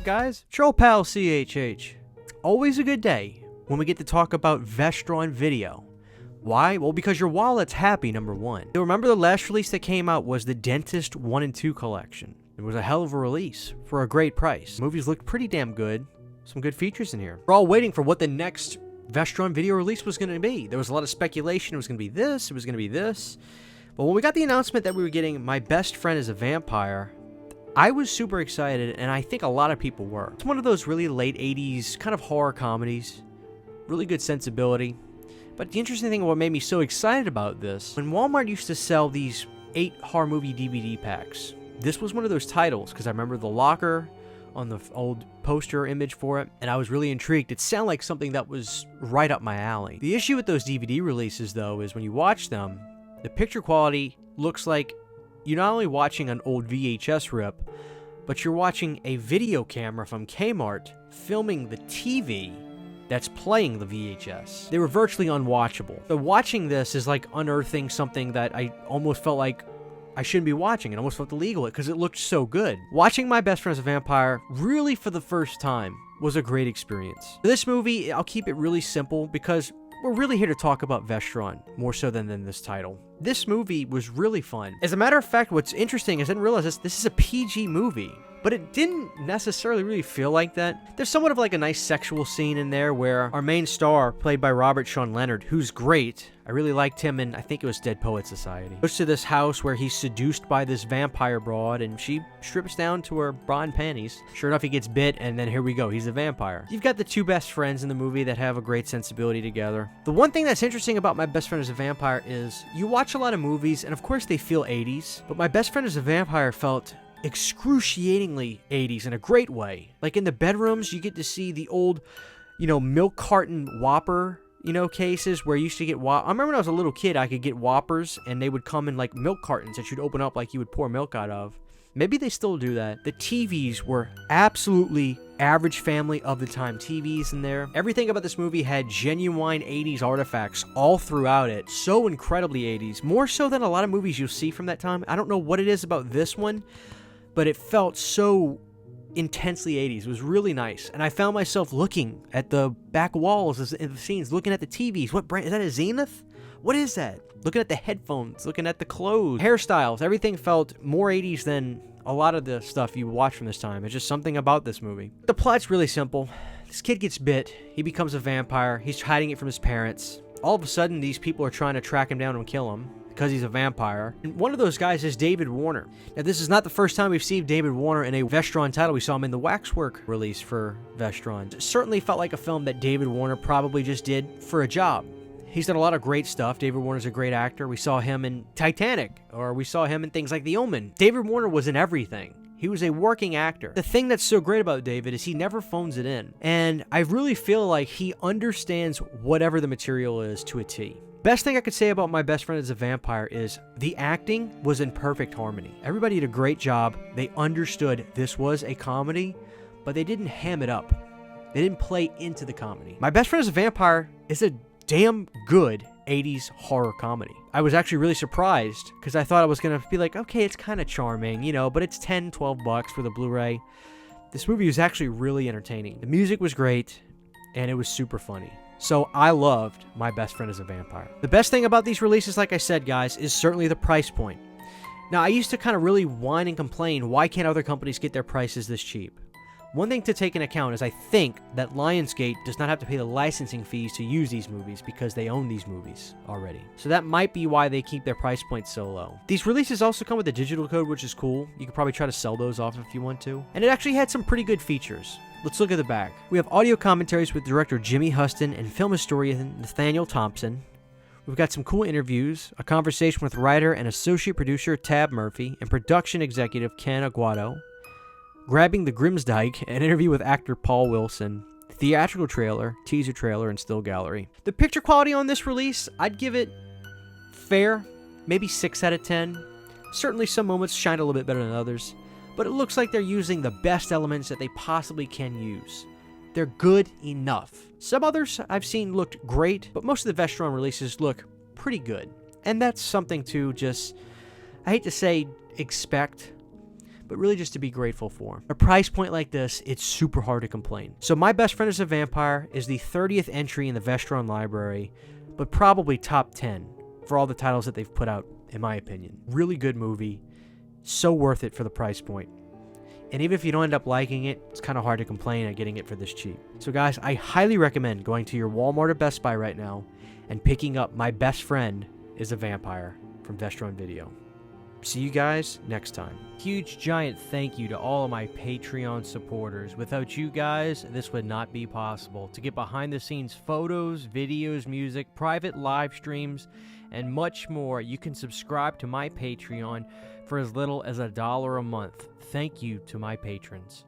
guys? It's your old pal CHH. It's always a good day when we get to talk about Vestron video. Why? Well, because your wallet's happy, number one. You'll remember the last release that came out was the Dentist 1 and 2 collection. It was a hell of a release for a great price. The movies looked pretty damn good. Some good features in here. We're all waiting for what the next Vestron video release was going to be. There was a lot of speculation. It was going to be this. It was going to be this. But when we got the announcement that we were getting My Best Friend is a Vampire, I was super excited, and I think a lot of people were. It's one of those really late 80s kind of horror comedies. Really good sensibility. But the interesting thing, what made me so excited about this, when Walmart used to sell these 8 horror movie DVD packs, this was one of those titles, because I remember the locker on the old poster image for it, and I was really intrigued. It sounded like something that was right up my alley. The issue with those DVD releases, though, is when you watch them, the picture quality looks like you're not only watching an old VHS rip, but you're watching a video camera from Kmart filming the TV that's playing the VHS. They were virtually unwatchable. So watching this is like unearthing something that I almost felt like I shouldn't be watching. It almost felt illegal because it looked so good. Watching My Best Friend is a Vampire, really for the first time, was a great experience. For this movie, I'll keep it really simple because we're really here to talk about Vestron, more so than this title. This movie was really fun. As a matter of fact, what's interesting is I didn't realize this is a PG movie, but it didn't necessarily really feel like that. There's somewhat of like a nice sexual scene in there where our main star, played by Robert Sean Leonard, who's great. I really liked him in, I think it was Dead Poets Society. Goes to this house where he's seduced by this vampire broad, and she strips down to her bra and panties. Sure enough, he gets bit, and then here we go, he's a vampire. You've got the two best friends in the movie that have a great sensibility together. The one thing that's interesting about My Best Friend is a Vampire is you watch a lot of movies, and of course they feel 80s, but My Best Friend is a Vampire felt excruciatingly 80s in a great way. Like in the bedrooms, you get to see the old, milk carton Whopper, cases where you used to get I remember when I was a little kid, I could get Whoppers, and they would come in like milk cartons that you'd open up like you would pour milk out of. Maybe they still do that. The TVs were absolutely average family of the time TVs in there. Everything about this movie had genuine 80s artifacts all throughout it. So incredibly 80s. More so than a lot of movies you'll see from that time. I don't know what it is about this one, but it felt so intensely 80s. It was really nice. And I found myself looking at the back walls in the scenes, looking at the TVs. What brand? Is that a Zenith? What is that? Looking at the headphones, looking at the clothes, hairstyles. Everything felt more 80s than a lot of the stuff you watch from this time. It's just something about this movie. The plot's really simple. This kid gets bit. He becomes a vampire. He's hiding it from his parents. All of a sudden, these people are trying to track him down and kill him because he's a vampire. And one of those guys is David Warner. Now, this is not the first time we've seen David Warner in a Vestron title. We saw him in the Waxwork release for Vestron. It certainly felt like a film that David Warner probably just did for a job. He's done a lot of great stuff. David Warner's a great actor. We saw him in Titanic, or we saw him in things like The Omen. David Warner was in everything. He was a working actor. The thing that's so great about David is he never phones it in. And I really feel like he understands whatever the material is to a T. Best thing I could say about My Best Friend is a Vampire is the acting was in perfect harmony. Everybody did a great job. They understood this was a comedy, but they didn't ham it up. They didn't play into the comedy. My Best Friend is a Vampire is a damn good 80s horror comedy. I was actually really surprised because I thought I was going to be like, okay, it's kind of charming, but it's $10, $12 for the Blu-ray. This movie was actually really entertaining. The music was great, and it was super funny. So I loved My Best Friend is a Vampire. The best thing about these releases, like I said, guys, is certainly the price point. Now, I used to kind of really whine and complain, why can't other companies get their prices this cheap? One thing to take into account is I think that Lionsgate does not have to pay the licensing fees to use these movies because they own these movies already. So that might be why they keep their price points so low. These releases also come with a digital code, which is cool. You could probably try to sell those off if you want to. And it actually had some pretty good features. Let's look at the back. We have audio commentaries with director Jimmy Huston and film historian Nathaniel Thompson. We've got some cool interviews, a conversation with writer and associate producer Tab Murphy and production executive Ken Aguado. Grabbing the Grimsdyke, an interview with actor Paul Wilson, theatrical trailer, teaser trailer, and still gallery. The picture quality on this release, I'd give it fair, maybe 6 out of 10. Certainly some moments shine a little bit better than others, but it looks like they're using the best elements that they possibly can use. They're good enough. Some others I've seen looked great, but most of the Vestron releases look pretty good. And that's something to just, I hate to say expect, but really just to be grateful for. A price point like this, it's super hard to complain. So My Best Friend is a Vampire is the 30th entry in the Vestron library, but probably top 10 for all the titles that they've put out, in my opinion. Really good movie, so worth it for the price point. And even if you don't end up liking it, it's kind of hard to complain at getting it for this cheap. So guys, I highly recommend going to your Walmart or Best Buy right now and picking up My Best Friend is a Vampire from Vestron Video. See you guys next time. Huge giant thank you to all of my Patreon supporters. Without you guys, this would not be possible. To get behind the scenes photos, videos, music, private live streams, and much more, you can subscribe to my Patreon for as little as $1 a month. Thank you to my patrons.